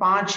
5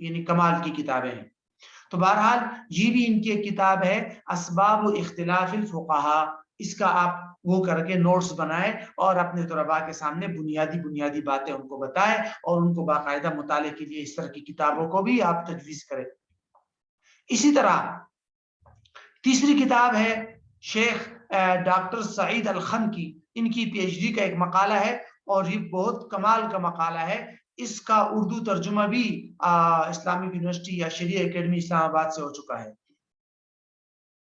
یعنی کمال کی کتابیں ہیں. تو بہرحال یہ بھی ان کی ایک کتاب ہے اسباب اختلاف الفقہا. اس کا آپ وہ کر کے نوٹس بنائیں اور اپنے طلباء کے سامنے بنیادی باتیں ان کو بتائیں اور ان کو باقاعدہ مطالعے کے لیے اس طرح کی کتابوں کو بھی آپ تجویز کریں. اسی طرح تیسری کتاب ہے شیخ ڈاکٹر سعید الخن کی. ان کی پی ایچ ڈی کا ایک مقالہ ہے اور یہ بہت کمال کا مقالہ ہے. اس کا اردو ترجمہ بھی اسلامک یونیورسٹی یا شریعہ اکیڈمی اسلام آباد سے ہو چکا ہے.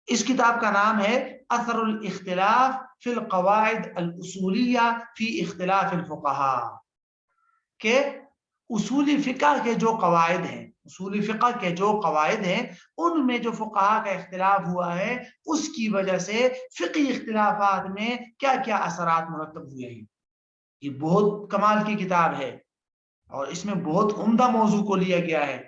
اس کتاب کا نام ہے اثر الاختلاف فی القواعد الاصولیہ فی اختلاف الفقہا. کہ اصولی فقہ کے جو قواعد ہیں ان میں جو فقہا کا اختلاف ہوا ہے اس کی وجہ سے فقہی اختلافات میں کیا کیا اثرات مرتب ہوئے ہیں. یہ بہت کمال کی کتاب ہے اور اس میں بہت عمدہ موضوع کو لیا گیا ہے.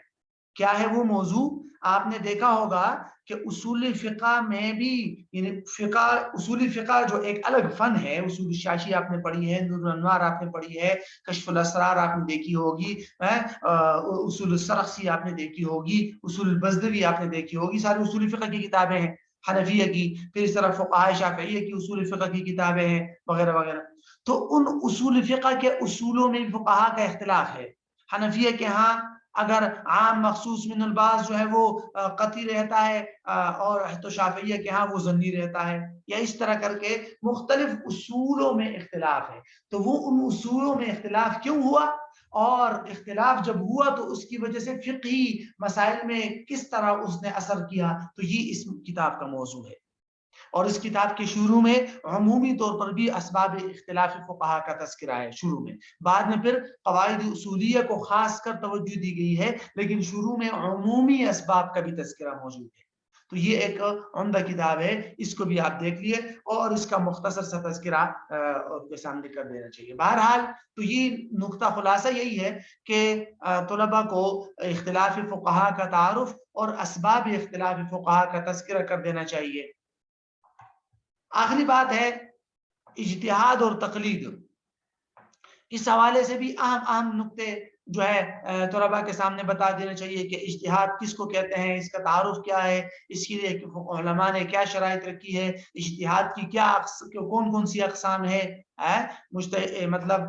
کیا ہے وہ موضوع؟ آپ نے دیکھا ہوگا کہ اصول فقہ میں بھی یعنی اصول فقہ جو ایک الگ فن ہے. اصول شاشی آپ نے پڑھی ہے, نور الانوار آپ نے پڑھی ہے, کشف الاسرار آپ نے دیکھی ہوگی, اصول السرخسی آپ نے دیکھی ہوگی, اصول البزدوی آپ نے دیکھی ہوگی. ساری اصول فقہ کی کتابیں ہیں حنفیہ کی. پھر اس طرح فقہاء شافعیہ کی اصول فقہ کی کتابیں ہیں وغیرہ وغیرہ. تو ان اصول فقہ کے اصولوں میں فقہاء کا اختلاف ہے. حنفیہ کے ہاں اگر عام مخصوص من الباس جو ہے وہ قطعی رہتا ہے اور تو شافعیہ کے ہاں وہ ظنی رہتا ہے, یا اس طرح کر کے مختلف اصولوں میں اختلاف ہے. تو وہ ان اصولوں میں اختلاف کیوں ہوا اور اختلاف جب ہوا تو اس کی وجہ سے فقہی مسائل میں کس طرح اس نے اثر کیا, تو یہ اس کتاب کا موضوع ہے. اور اس کتاب کے شروع میں عمومی طور پر بھی اسباب اختلاف فقہا کا تذکرہ ہے شروع میں. بعد میں پھر قواعد اصولیہ کو خاص کر توجہ دی گئی ہے, لیکن شروع میں عمومی اسباب کا بھی تذکرہ موجود ہے. تو یہ ایک عمدہ کتاب ہے, اس کو بھی آپ دیکھ لیے اور اس کا مختصر سا تذکرہ ان کے سامنے کر دینا چاہیے. بہرحال تو یہ نقطہ خلاصہ یہی ہے کہ طلباء کو اختلاف فقہا کا تعارف اور اسباب اختلاف فقہا کا تذکرہ کر دینا چاہیے. آخری بات ہے اجتہاد اور تقلید. اس حوالے سے بھی اہم نقطے جو ہے طلباء کے سامنے بتا دینا چاہیے کہ اجتہاد کس کو کہتے ہیں, اس کا تعارف کیا ہے, اس کے لیے علماء نے کیا شرائط رکھی ہے, اجتہاد کی کون سی اقسام ہے. مطلب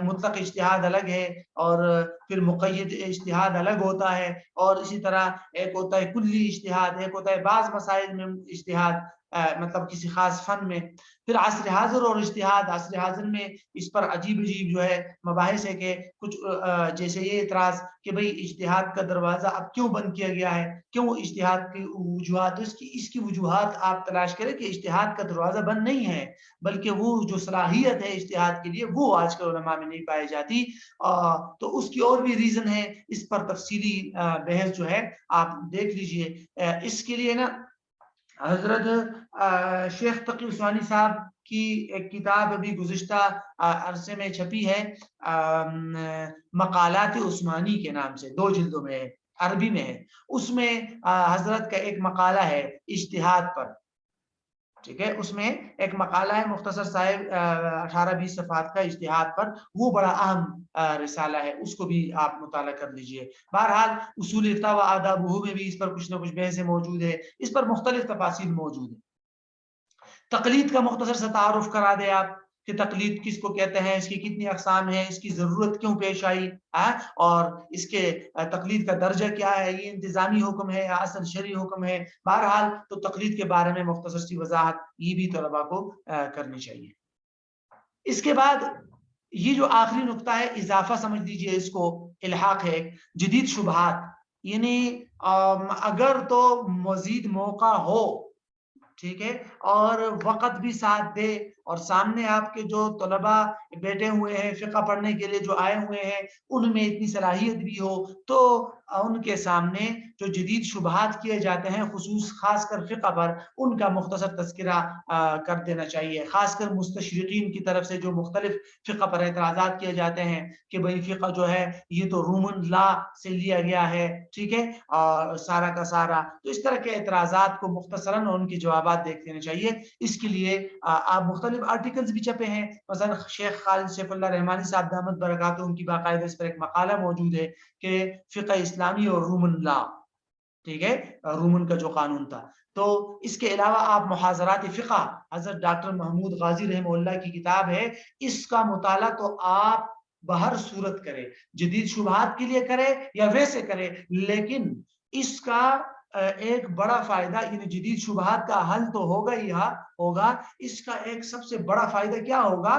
مطلق اجتہاد الگ ہے اور پھر مقید اجتہاد الگ ہوتا ہے, اور اسی طرح ایک ہوتا ہے کلی اجتہاد, ایک ہوتا ہے بعض مسائل میں اجتہاد مطلب کسی خاص فن میں. پھر عصر حاضر اور اجتہاد. عصر حاضر میں اس پر عجیب جو ہے مباحث ہے کہ کچھ جیسے یہ اعتراض کہ بھئی اجتہاد کا دروازہ اب کیوں بند کیا گیا ہے, کیوں اجتہاد کی وجوہات, اس کی وجوہات آپ تلاش کریں کہ اجتہاد کا دروازہ بند نہیں ہے بلکہ وہ جو صلاحیت ہے اجتہاد کے لیے وہ آج کل علماء میں نہیں پائی جاتی. تو اس کی اور بھی ریزن ہے, اس پر تفصیلی بحث جو ہے آپ دیکھ لیجئے. اس کے لیے نا حضرت شیخ تقی عثمانی صاحب کی ایک کتاب ابھی گزشتہ عرصے میں چھپی ہے, مقالات عثمانی کے نام سے, 2 جلدوں میں ہے, عربی میں ہے. اس میں حضرت کا ایک مقالہ ہے اجتہاد پر, ٹھیک ہے, اس میں ایک مقالہ ہے مختصر صاحب 18-20 صفحات کا اجتہاد پر, وہ بڑا اہم رسالہ ہے, اس کو بھی آپ مطالعہ کر لیجئے. بہرحال اصول افتاء و آدابہ میں بھی اس پر کچھ نہ کچھ بحثیں موجود ہے, اس پر مختلف تفاصیل موجود ہیں. تقلید کا مختصر سا تعارف کرا دے آپ کہ تقلید کس کو کہتے ہیں, اس کی کتنی اقسام ہیں, اس کی ضرورت کیوں پیش آئی, اور اس کے تقلید کا درجہ کیا ہے, یہ انتظامی حکم ہے یا اصل شرعی حکم ہے. بہرحال تو تقلید کے بارے میں مختصر سی وضاحت یہ بھی طلباء کو کرنی چاہیے. اس کے بعد یہ جو آخری نقطہ ہے اضافہ سمجھ لیجئے اس کو, الحاق ہے جدید شبہات. یعنی اگر تو مزید موقع ہو, ٹھیک ہے, اور وقت بھی ساتھ دے اور سامنے آپ کے جو طلباء بیٹھے ہوئے ہیں فقہ پڑھنے کے لیے جو آئے ہوئے ہیں ان میں اتنی صلاحیت بھی ہو, تو ان کے سامنے جو جدید شبہات کیے جاتے ہیں خاص کر فقہ پر, ان کا مختصر تذکرہ کر دینا چاہیے. خاص کر مستشرقین کی طرف سے جو مختلف فقہ پر اعتراضات کیے جاتے ہیں کہ بھئی فقہ جو ہے یہ تو رومن لا سے لیا گیا ہے, ٹھیک ہے, اور سارا کا سارا. تو اس طرح کے اعتراضات کو مختصراً ان کے جوابات دیکھ لینے چاہیے. اس کے لیے آپ مختلف مختلف آرٹیکلز بھی چھپے ہیں. مثلا شیخ خالد سیف اللہ رحمانی صاحب دامت برکاتہ ان کی باقاعدہ اس پر ایک مقالہ موجود ہے کہ فقہ اسلامی اور رومن لا، ٹھیک ہے، رومن کا جو قانون تھا. تو اس کے علاوہ آپ محاضرات فقہ حضرت ڈاکٹر محمود غازی رحمہ اللہ کی کتاب ہے، اس کا مطالعہ تو آپ بہر صورت کرے، جدید شبہات کے لیے کرے یا ویسے کرے، لیکن اس کا ایک بڑا فائدہ، یعنی جدید شبہات کا حل تو ہوگا ہی ہوگا، اس کا ایک سب سے بڑا فائدہ کیا ہوگا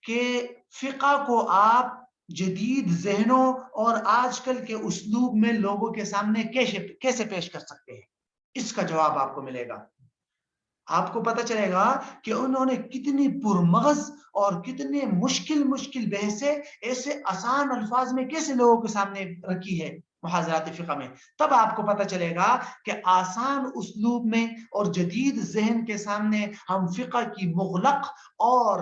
کہ فقہ کو آپ جدید ذہنوں اور آج کل کے اسلوب میں لوگوں کے سامنے کیسے پیش کر سکتے ہیں، اس کا جواب آپ کو ملے گا. آپ کو پتہ چلے گا کہ انہوں نے کتنی پرمغز اور کتنے مشکل بحثیں ایسے آسان الفاظ میں کیسے لوگوں کے سامنے رکھی ہے محاضرات فقہ میں. تب آپ کو پتہ چلے گا کہ آسان اسلوب میں اور جدید ذہن کے سامنے ہم فقہ کی مغلق اور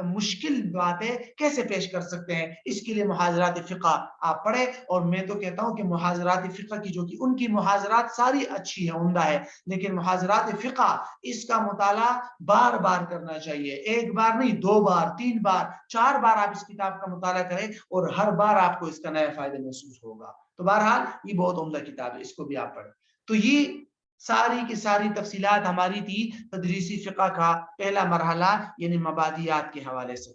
مشکل باتیں کیسے پیش کر سکتے ہیں. اس کے لیے محاضرات فقہ آپ پڑھیں. اور میں تو کہتا ہوں کہ محاضرات فقہ کی جو کہ ان کی محاضرات ساری اچھی ہے، عمدہ ہے، لیکن محاضرات فقہ اس کا مطالعہ بار بار کرنا چاہیے. ایک بار نہیں، 2 بار، 3 بار، 4 بار آپ اس کتاب کا مطالعہ کریں اور ہر بار آپ کو اس کا نیا فائدہ محسوس ہوگا. تو بہرحال یہ بہت عمدہ کتاب ہے، اس کو بھی آپ پڑھیں. تو یہ ساری کی ساری تفصیلات ہماری تھی تدریسی فقہ کا پہلا مرحلہ، یعنی مبادیات کے حوالے سے.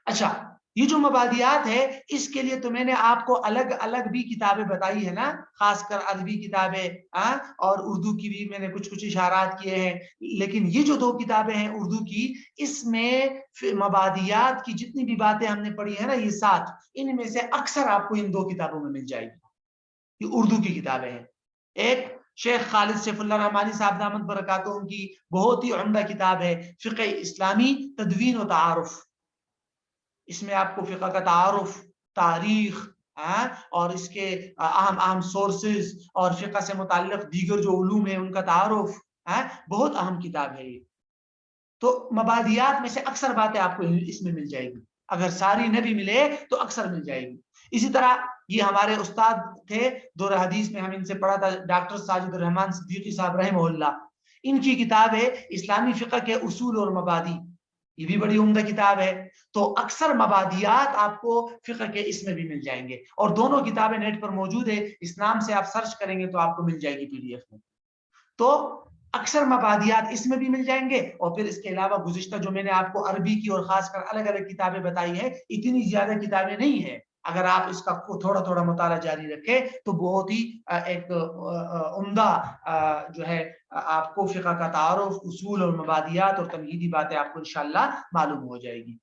اچھا، یہ جو مبادیات ہے اس کے لیے تو میں نے آپ کو الگ الگ بھی کتابیں بتائی ہے نا، خاص کر ادبی کتابیں اور اردو کی بھی میں نے کچھ اشارات کیے ہیں. لیکن یہ جو 2 کتابیں ہیں اردو کی، اس میں مبادیات کی جتنی بھی باتیں ہم نے پڑھی ہے نا، یہ 7، ان میں سے اکثر آپ کو ان 2 کتابوں میں مل جائے گی. یہ اردو کی کتابیں ہیں. ایک شیخ خالد سیف اللہ رحمانی صاحب دامت برکاتہ ان کی بہت ہی عمدہ کتاب ہے فقہ اسلامی تدوین و تعارف. اس میں آپ کو فقہ کا تعارف، تاریخ اور اس کے اہم سورسز اور فقہ سے متعلق دیگر جو علوم ہیں ان کا تعارف، بہت اہم کتاب ہے یہ. تو مبادیات میں سے اکثر باتیں آپ کو اس میں مل جائے گی، اگر ساری نہ بھی ملے تو اکثر مل جائے گی. اسی طرح یہ ہمارے استاد تھے دور حدیث میں، ہم ان سے پڑھا تھا، ڈاکٹر ساجد الرحمان صدیقی صاحب رحمہ اللہ. ان کی کتاب ہے اسلامی فقہ کے اصول اور مبادی، یہ بھی بڑی عمدہ کتاب ہے. تو اکثر مبادیات آپ کو فقہ کے اس میں بھی مل جائیں گے، اور دونوں کتابیں نیٹ پر موجود ہے. اس نام سے آپ سرچ کریں گے تو آپ کو مل جائے گی PDF میں. تو اکثر مبادیات اس میں بھی مل جائیں گے. اور پھر اس کے علاوہ گزشتہ جو میں نے آپ کو عربی کی اور خاص کر الگ الگ کتابیں بتائی ہیں، اتنی زیادہ کتابیں نہیں ہیں. اگر آپ اس کا تھوڑا تھوڑا مطالعہ جاری رکھیں تو بہت ہی ایک عمدہ جو ہے آپ کو فقہ کا تعارف، اصول اور مبادیات اور تمہیدی باتیں آپ کو انشاءاللہ معلوم ہو جائے گی.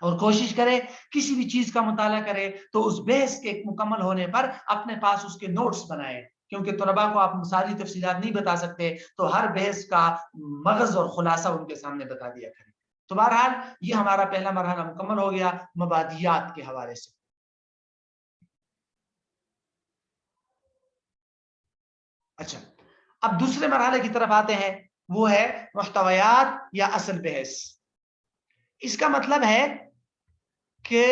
اور کوشش کرے کسی بھی چیز کا مطالعہ کرے تو اس بحث کے مکمل ہونے پر اپنے پاس اس کے نوٹس بنائے، کیونکہ طلباء کو آپ ساری تفصیلات نہیں بتا سکتے، تو ہر بحث کا مغز اور خلاصہ ان کے سامنے بتا دیا کریں. تو بہرحال یہ ہمارا پہلا مرحلہ مکمل ہو گیا مبادیات کے حوالے سے. اچھا، اب دوسرے مرحلے کی طرف آتے ہیں، وہ ہے محتویات یا اصل بحث. اس کا مطلب ہے کہ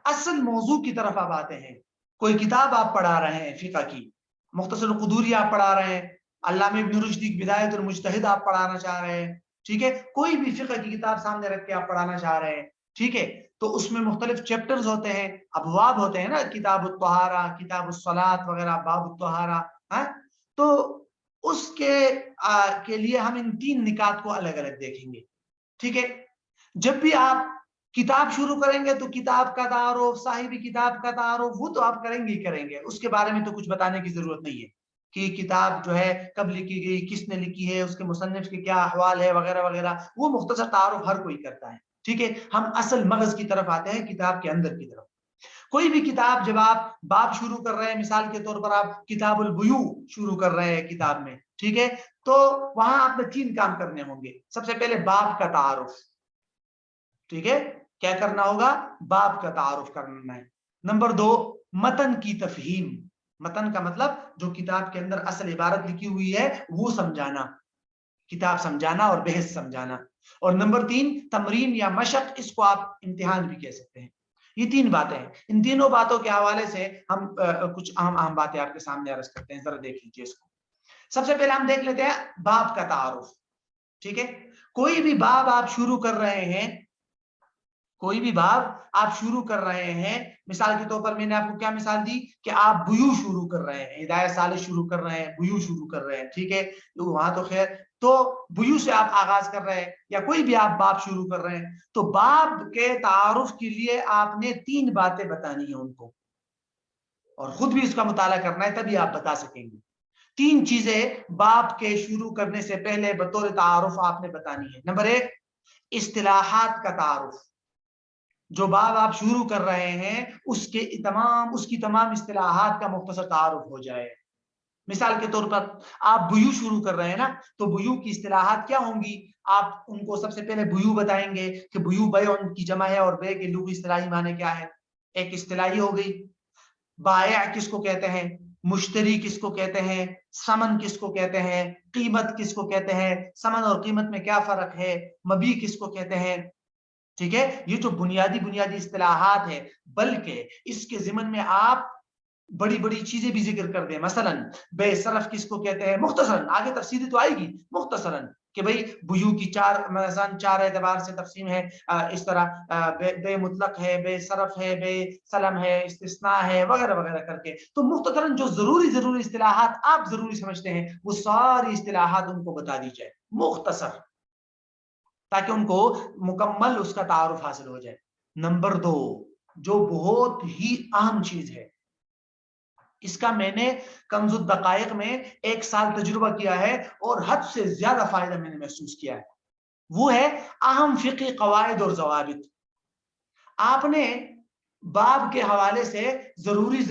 اصل موضوع کی طرف آپ آتے ہیں. کوئی کتاب آپ پڑھا رہے ہیں فقہ کی، مختصر القدوری آپ پڑھا رہے ہیں، علامہ ابن رشد کی بدایت المجتہد آپ پڑھانا چاہ رہے ہیں، ٹھیک ہے، کوئی بھی فقہ کی کتاب سامنے رکھ کے آپ پڑھانا چاہ رہے ہیں، ٹھیک ہے. تو اس میں مختلف چیپٹرز ہوتے ہیں، ابواب ہوتے ہیں نا، کتاب الطہارہ، کتاب الصلاۃ وغیرہ، باب الطہارہ. تو اس کے لیے ہم ان 3 نکات کو الگ الگ دیکھیں گے، ٹھیک ہے. جب بھی آپ کتاب شروع کریں گے تو کتاب کا تعارف، صاحب کتاب کا تعارف، وہ تو آپ کریں گے، اس کے بارے میں تو کچھ بتانے کی ضرورت نہیں ہے کہ کتاب جو ہے کب لکھی گئی، کس نے لکھی ہے، اس کے مصنف کے کیا احوال ہے وغیرہ وغیرہ. وہ مختصر تعارف ہر کوئی کرتا ہے، ٹھیک ہے. ہم اصل مغز کی طرف آتے ہیں، کتاب کے اندر کی طرف. کوئی بھی کتاب جب آپ باب شروع کر رہے ہیں، مثال کے طور پر آپ کتاب البیوع شروع کر رہے ہیں کتاب میں، ٹھیک ہے، تو وہاں آپ نے 3 کام کرنے ہوں گے. سب سے پہلے باب کا تعارف، ٹھیک ہے، کیا کرنا ہوگا؟ باب کا تعارف کرنا ہے. نمبر 2 متن کی تفہیم. متن کا مطلب جو کتاب کے اندر اصل عبارت لکھی ہوئی ہے وہ سمجھانا، کتاب سمجھانا اور بحث سمجھانا. اور نمبر 3 تمرین یا مشق، اس کو آپ امتحان بھی کہہ سکتے ہیں. یہ 3 باتیں ہیں. ان تینوں باتوں کے حوالے سے ہم کچھ اہم باتیں آپ کے سامنے عرض کرتے ہیں، ذرا دیکھ لیجیے اس کو. سب سے پہلے ہم دیکھ لیتے ہیں باب کا تعارف. ٹھیک ہے. کوئی بھی باب آپ شروع کر رہے ہیں، کوئی بھی باب آپ شروع کر رہے ہیں، مثال کے طور پر میں نے آپ کو کیا مثال دی کہ آپ بیو شروع کر رہے ہیں، ہدایت ثالث شروع کر رہے ہیں، بیو شروع کر رہے ہیں، ٹھیک ہے. وہاں تو خیر تو بیو سے آپ آغاز کر رہے ہیں یا کوئی بھی آپ باب شروع کر رہے ہیں، تو باب کے تعارف کے لیے آپ نے 3 باتیں بتانی ہیں ان کو، اور خود بھی اس کا مطالعہ کرنا ہے، تبھی آپ بتا سکیں گے. 3 چیزیں باب کے شروع کرنے سے پہلے بطور تعارف آپ نے بتانی ہے. نمبر 1 اصطلاحات کا تعارف. جو باب آپ شروع کر رہے ہیں اس کی تمام اصطلاحات کا مختصر تعارف ہو جائے. مثال کے طور پر آپ بیو شروع کر رہے ہیں نا، تو بیو کی اصطلاحات کیا ہوں گی؟ آپ ان کو سب سے پہلے بیو بتائیں گے کہ بیو بیع کی جمع ہے اور بے کے لغوی اصطلاحی معنی کیا ہے. ایک اصطلاحی ہو گئی. بائع کس کو کہتے ہیں، مشتری کس کو کہتے ہیں، ثمن کس کو کہتے ہیں، قیمت کس کو کہتے ہیں، ثمن اور قیمت میں کیا فرق ہے، مبیع کس کو کہتے ہیں. ٹھیک ہے. یہ جو بنیادی اصطلاحات ہے، بلکہ اس کے ضمن میں آپ بڑی بڑی چیزیں بھی ذکر کر دیں. مثلا بے صرف کس کو کہتے ہیں، مختصراً، آگے تفصیلی تو آئے گی، مختصراً کہ بھئی بیو کی 4 اعتبار سے تقسیم ہے. اس طرح بے مطلق ہے، بے صرف ہے، بے سلم ہے، استثناء ہے، وغیرہ وغیرہ کر کے. تو مختصراً جو ضروری اصطلاحات آپ ضروری سمجھتے ہیں وہ ساری اصطلاحات ان کو بتا دی جائے مختصر، تاکہ ان کو مکمل اس کا تعارف حاصل ہو جائے. نمبر 2 جو بہت ہی اہم چیز ہے، اس کا میں نے کنز الدقائق میں 1 سال تجربہ کیا ہے اور حد سے زیادہ فائدہ میں نے محسوس کیا ہے، وہ ہے اہم فقہی قواعد اور ضوابط. آپ نے باب کے حوالے سے ضروری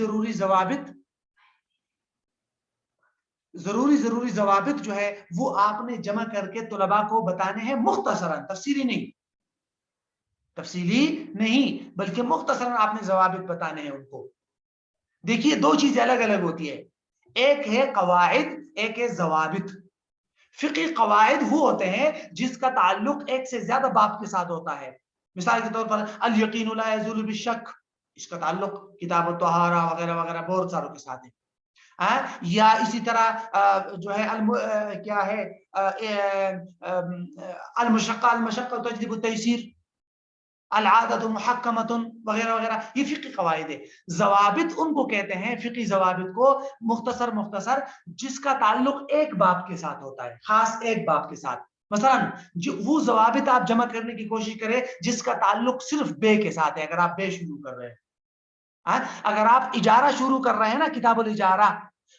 ضوابط جو ہے وہ آپ نے جمع کر کے طلباء کو بتانے ہیں مختصراً، تفصیلی نہیں بلکہ مختصراً آپ نے ضوابط بتانے ہیں ان کو. دیکھیے 2 چیزیں الگ الگ ہوتی ہے، ایک ہے قواعد، ایک ہے ضوابط. فقہی قواعد وہ ہوتے ہیں جس کا تعلق ایک سے زیادہ باب کے ساتھ ہوتا ہے. مثال کے طور پر الیقین لا یزول بالشک، اس کا تعلق کتاب الطہارہ وغیرہ وغیرہ بہت ساروں کے ساتھ ہے. یا اسی طرح جو ہے کیا ہے المشقہ تجلب التیسیر، العادت محکمۃ وغیرہ وغیرہ، یہ فقہی قواعد ہے. ضوابط ان کو کہتے ہیں، فقہی ضوابط کو، مختصر جس کا تعلق ایک باب کے ساتھ ہوتا ہے، خاص ایک باب کے ساتھ. مثلا وہ ضوابط آپ جمع کرنے کی کوشش کریں جس کا تعلق صرف بے کے ساتھ ہے. اگر آپ بے شروع کر رہے ہیں، اگر آپ اجارہ شروع کر رہے ہیں نا، کتاب الاجارہ،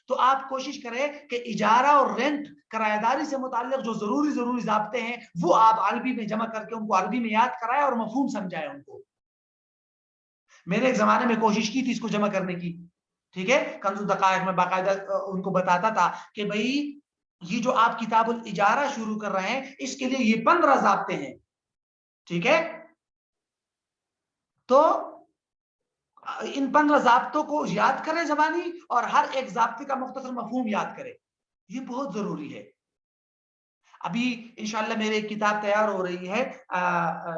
تو آپ کوشش کریں کہ اجارہ اور رینٹ، کرایہ داری سے متعلق جو ضروری ضابطے ہیں وہ آپ عربی میں جمع کر کے ان کو عربی میں یاد کرائیں اور مفہوم سمجھائیں ان کو. میں نے ایک زمانے میں کوشش کی تھی اس کو جمع کرنے کی، ٹھیک ہے. کنز الدقائق میں باقاعدہ ان کو بتاتا تھا کہ بھئی یہ جو آپ کتاب الاجارہ شروع کر رہے ہیں اس کے لیے یہ 15 ضابطے ہیں، ٹھیک ہے. تو ان 15 ضابطوں کو یاد کریں زبانی، اور ہر ایک ضابطے کا مختصر مفہوم یاد کریں. یہ بہت ضروری ہے. ابھی انشاءاللہ میرے ایک کتاب تیار ہو رہی ہے،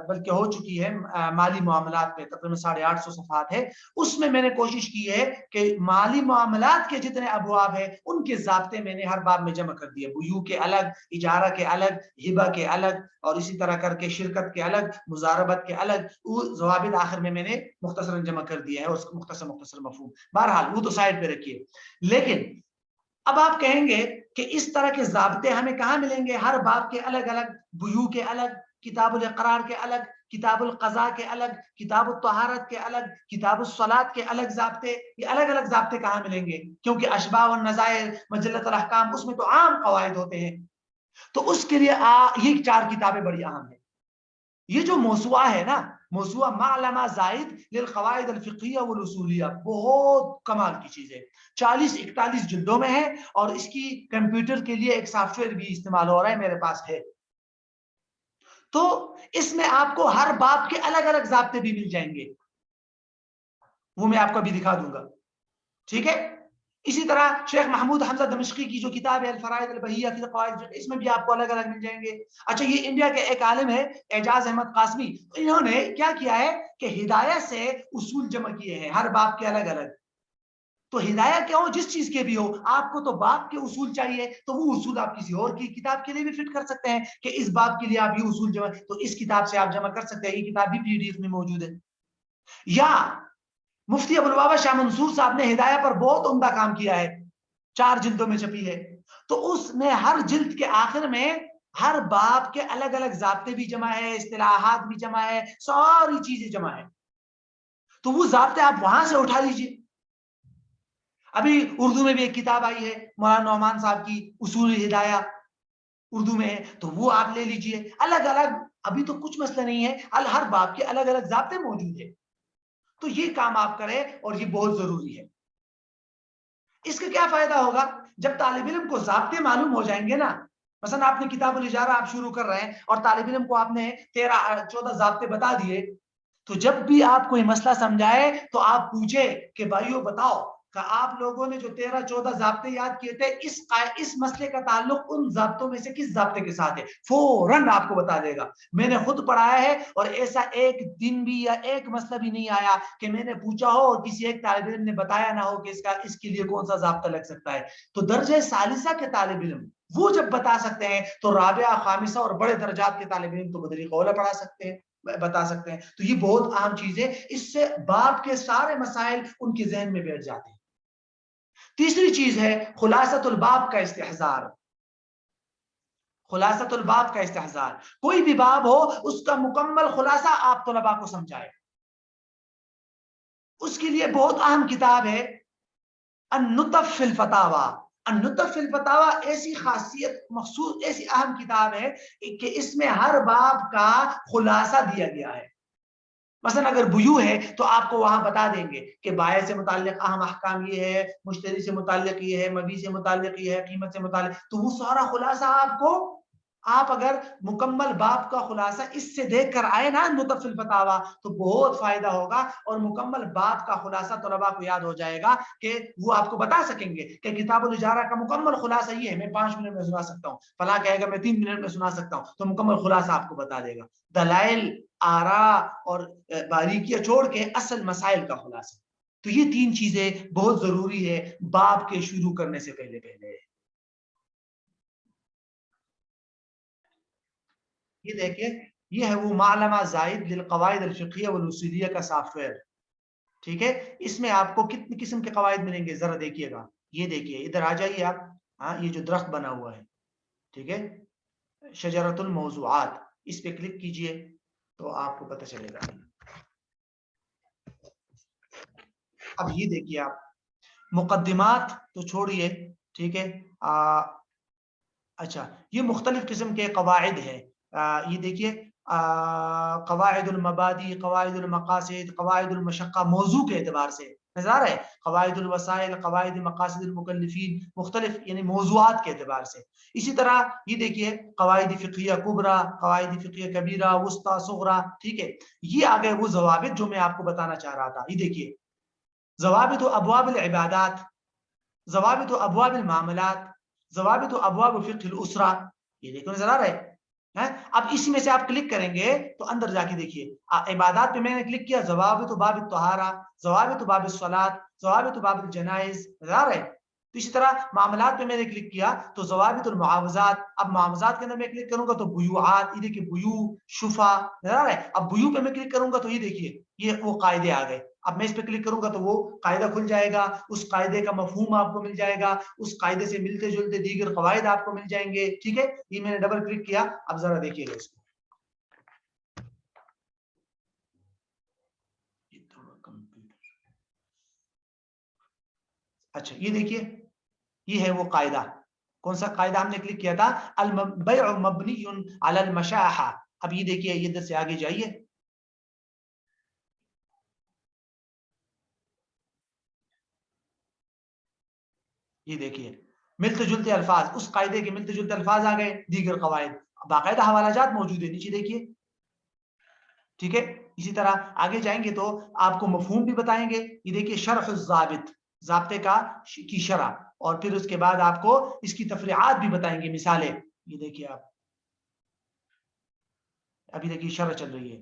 بلکہ ہو چکی ہے، مالی معاملات پہ تقریباً 850 صفحات ہے. اس میں نے کوشش کی ہے کہ مالی معاملات کے جتنے ابواب ہیں ان کے ضابطے میں نے ہر باب میں جمع کر دیے. بیوع کے الگ، اجارہ کے الگ، ہبہ کے الگ، اور اسی طرح کر کے شرکت کے الگ، مزاربت کے الگ، وہ ضوابط آخر میں نے مختصراً جمع کر دیا ہے، اور اس کا مختصر مفہوم. بہرحال وہ تو سائڈ پہ رکھیے. لیکن اب آپ کہیں گے کہ اس طرح کے ضابطے ہمیں کہاں ملیں گے؟ ہر باب کے الگ الگ، بیوع کے الگ، کتاب الاقرار کے الگ، کتاب القضاء کے الگ، کتاب الطہارت کے الگ، کتاب الصلاۃ کے الگ ضابطے. یہ الگ الگ ضابطے کہاں ملیں گے؟ کیونکہ اشباہ والنظائر، مجلۃ الاحکام، اس میں تو عام قواعد ہوتے ہیں. تو اس کے لیے یہ 4 کتابیں بڑی اہم ہیں. یہ جو موسوعہ ہے نا، موسوعہ معلمہ زائد للقواعد الفقہیہ والاصولیہ، بہت کمال کی چیز ہے. 40-41 جلدوں میں ہے، اور اس کی کمپیوٹر کے لیے ایک سافٹ ویئر بھی استعمال ہو رہا ہے، میرے پاس ہے. تو اس میں آپ کو ہر باب کے الگ الگ ضابطے بھی مل جائیں گے، وہ میں آپ کو بھی دکھا دوں گا، ٹھیک ہے. اسی طرح شیخ محمود حمزہ دمشقی کی جو کتاب ہے الفرائض البہیہ فی قواعد الفقہ، اس میں بھی آپ کو الگ الگ مل جائیں گے. اچھا، یہ انڈیا کے ایک عالم ہے اعجاز احمد قاسمی، انہوں نے کیا کیا ہے کہ ہدایت سے اصول جمع کیے ہیں ہر باب کے الگ الگ، تو ہدایہ کیا ہو جس چیز کے بھی ہو، آپ کو تو باب کے اصول چاہیے تو وہ اصول آپ کسی اور کی کتاب کے لیے بھی فٹ کر سکتے ہیں کہ اس باب کے لیے آپ یہ اصول جمع، تو اس کتاب سے آپ جمع کر سکتے ہیں، یہ کتاب بھی PDF میں موجود ہے۔ یا مفتی ابوالبابا شاہ منصور صاحب نے ہدایہ پر بہت عمدہ کام کیا ہے، 4 جلدوں میں چھپی ہے، تو اس میں ہر جلد کے آخر میں ہر باب کے الگ الگ ضابطے بھی جمع ہے، اصطلاحات بھی جمع ہے، ساری چیزیں جمع ہے، تو وہ ضابطے آپ وہاں سے اٹھا لیجئے۔ ابھی اردو میں بھی ایک کتاب آئی ہے مولانا نعمان صاحب کی، اصول ہدایہ، اردو میں ہے، تو وہ آپ لے لیجئے، الگ الگ، ابھی تو کچھ مسئلہ نہیں ہے، ہر باب کے الگ الگ ضابطے موجود ہیں، تو یہ کام آپ کریں اور یہ بہت ضروری ہے۔ اس کا کیا فائدہ ہوگا؟ جب طالب علم کو ضابطے معلوم ہو جائیں گے نا، مثلا آپ نے کتاب الاجارہ آپ شروع کر رہے ہیں اور طالب علم کو آپ نے 13-14 ضابطے بتا دیے، تو جب بھی آپ کوئی مسئلہ سمجھائے تو آپ پوچھے کہ بھائیو بتاؤ کہ آپ لوگوں نے جو 13-14 ضابطے یاد کیے تھے، اس مسئلے کا تعلق ان ضابطوں میں سے کس ضابطے کے ساتھ ہے، فوراً آپ کو بتا دے گا۔ میں نے خود پڑھایا ہے اور ایسا ایک دن بھی یا ایک مسئلہ بھی نہیں آیا کہ میں نے پوچھا ہو اور کسی ایک طالب علم نے بتایا نہ ہو کہ اس کے لیے کون سا ضابطہ لگ سکتا ہے۔ تو درجہ ثالثہ کے طالب علم وہ جب بتا سکتے ہیں تو رابعہ، خامسہ اور بڑے درجات کے طالب علم تو بدریق اولا پڑھا سکتے ہیں، بتا سکتے ہیں۔ تو یہ بہت اہم چیز ہے، اس سے باب کے سارے مسائل ان کے ذہن میں بیٹھ جاتے ہیں۔ تیسری چیز ہے خلاصۃ الباب کا استحضار۔ خلاصۃ الباب کا استحضار، کوئی بھی باب ہو اس کا مکمل خلاصہ آپ طلباء کو سمجھائے، اس کے لیے بہت اہم کتاب ہے النطف فی الفتاوی۔ النطف فی الفتاوی ایسی خاصیت مخصوص، ایسی اہم کتاب ہے کہ اس میں ہر باب کا خلاصہ دیا گیا ہے۔ مثلا اگر بیوع ہے تو آپ کو وہاں بتا دیں گے کہ بائع سے متعلق اہم احکام یہ ہے، مشتری سے متعلق یہ ہے، مبیع سے متعلق یہ ہے، قیمت سے متعلق، تو وہ سارا خلاصہ آپ کو، آپ اگر مکمل باب کا خلاصہ اس سے دیکھ کر آئے نا النطف فی الفتاوی تو بہت فائدہ ہوگا، اور مکمل باب کا خلاصہ طلباء کو یاد ہو جائے گا کہ وہ آپ کو بتا سکیں گے کہ کتاب الاجارہ کا مکمل خلاصہ یہ ہے، میں 5 منٹ میں سنا سکتا ہوں، فلاں کہے گا میں 3 منٹ میں سنا سکتا ہوں، تو مکمل خلاصہ آپ کو بتا دے گا۔ دلائل، آراء اور باریکیاں چھوڑ کے اصل مسائل کا خلاصہ۔ تو یہ 3 چیزیں بہت ضروری ہے باب کے شروع کرنے سے پہلے۔ یہ دیکھیے، یہ ہے وہ معلمہ زائد للقواعد الفقہیہ والاصولیہ کا سافٹ ویئر، ٹھیک ہے؟ اس میں آپ کو کتنی قسم کے قواعد ملیں گے ذرا دیکھیے گا۔ یہ دیکھیے، ادھر آ جائیے آپ، ہاں یہ جو درخت بنا ہوا ہے، ٹھیک ہے، شجرۃ الموضوعات، اس پہ کلک کیجئے تو آپ کو پتہ چلے گا۔ اب یہ دیکھیے آپ، مقدمات تو چھوڑیے، ٹھیک ہے، اچھا یہ مختلف قسم کے قواعد ہیں، یہ دیکھیے قواعد المبادی، قواعد المقاصد، قواعد المشقہ، موضوع کے اعتبار سے نظر ہے، قواعد الوسائل، قواعد مقاصد المکلفین، مختلف یعنی موضوعات کے اعتبار سے۔ اسی طرح یہ دیکھیے قواعد فقہیہ کبریٰ، قواعد فقہیہ کبیرہ، وسطیٰ، صغریٰ، ٹھیک ہے۔ یہ آ گئے وہ ضوابط جو میں آپ کو بتانا چاہ رہا تھا۔ یہ دیکھیے ضوابط ابواب العبادات، ضوابط ابواب المعاملات، ضوابط ابواب فقہ الاسرہ، یہ دیکھو نظر آ رہا ہے۔ اب اسی میں سے آپ کلک کریں گے تو اندر جا کے دیکھیے عبادات پہ میں نے کلک کیا، ضوابط باب الطہارہ، ضوابط باب الصلاۃ، ضوابط باب الجنائز، نظر آ رہا ہے۔ تو اسی طرح معاملات پہ میں نے کلک کیا تو ضوابط المعاوضات، اب معاوضات کے اندر میں کلک کروں گا تو بیوعات، یہ دیکھیے بیوع، شفع، نظر آ رہا ہے۔ اب بیوع پہ میں کلک کروں گا تو یہ دیکھیے یہ وہ قاعدے آ گئے، اب میں اس پہ کلک کروں گا تو وہ قاعدہ کھل جائے گا، اس قاعدے کا مفہوم آپ کو مل جائے گا، اس قاعدے سے ملتے جلتے دیگر قواعد آپ کو مل جائیں گے، ٹھیک ہے۔ یہ میں نے ڈبل کلک کیا، اب ذرا دیکھیے گا اس کو، اچھا یہ دیکھیے یہ ہے وہ قاعدہ، کون سا قاعدہ ہم نے کلک کیا تھا؟ البیع مبنی علی المشاحہ۔ اب یہ دیکھیے یہ ادھر سے آگے جائیے، یہ دیکھیے ملتے جلتے الفاظ، اس قاعدے کے ملتے جلتے الفاظ آ گئے، دیگر قواعد، باقاعدہ حوالہ جات موجود ہے نیچے دیکھیے، ٹھیک ہے۔ اسی طرح آگے جائیں گے تو آپ کو مفہوم بھی بتائیں گے، یہ دیکھیے شرح الضابط، ضابطے کا کی شرح، اور پھر اس کے بعد آپ کو اس کی تفریعات بھی بتائیں گے، مثالیں، یہ دیکھیے آپ ابھی دیکھیے شرح چل رہی ہے،